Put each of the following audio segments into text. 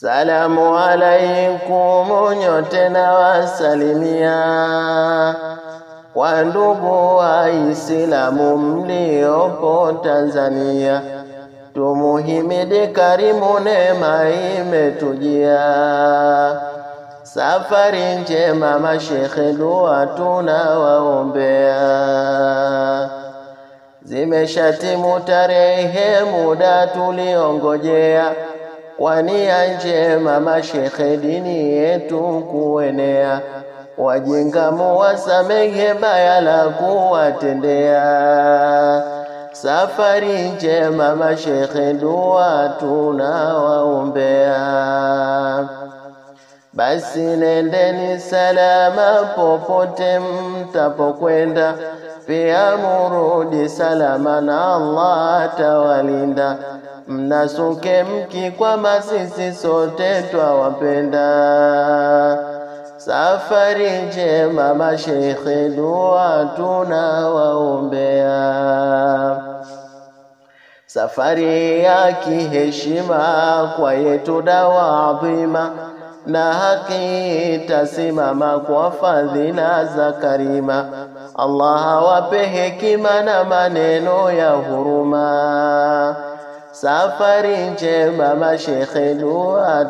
Salamu alaikum nyote na wasalimia, kwa ndugu Waislamu mliopo Tanzania. Tumuhimidi karimu neema imetujia, safari njema mashekhe dua tunawaombea. Zimeshatimu tarehe muda tuliongojea, kwa nia njema mashekhe dini yetu kuenea. Wajinga muwasamehe baya la kuwatendea, safari njema mashekhe dua tunawaombea. Basi nendeni salama popote mtapokwenda, pia murudi salama na Allah atawalinda. Mnasuke mkikwama sisi sote twawapenda, safari njema mashekhe dua tunawaombea. Safari ya kiheshima kwa yetu dawa adhima, na haki itasimama kwa fadhila za karima. Allah awape hekima na maneno ya huruma, safari njema mashekhe dua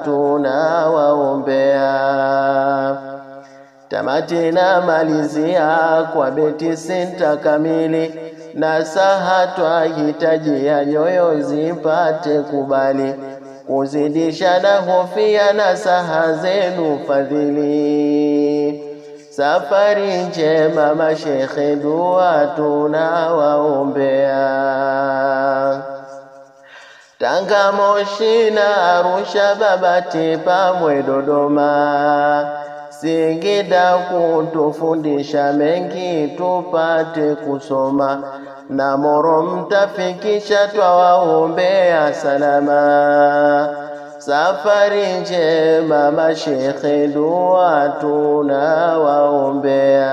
tunawaombea. Tamati na malizia kwa beti sita kamili, na saha twahitaji ya nyoyo zipate kubali, kuzidisha na hofia na saha zenu fadhili, safari njema mashekhe dua tunawaombea. Tanga, Moshi na Arusha, Babati pamwe Dodoma, Singida kutufundisha mengi tupate kusoma, na Moro mtafikisha twawaombea salama, safari njema mashekhe dua tunawaombea.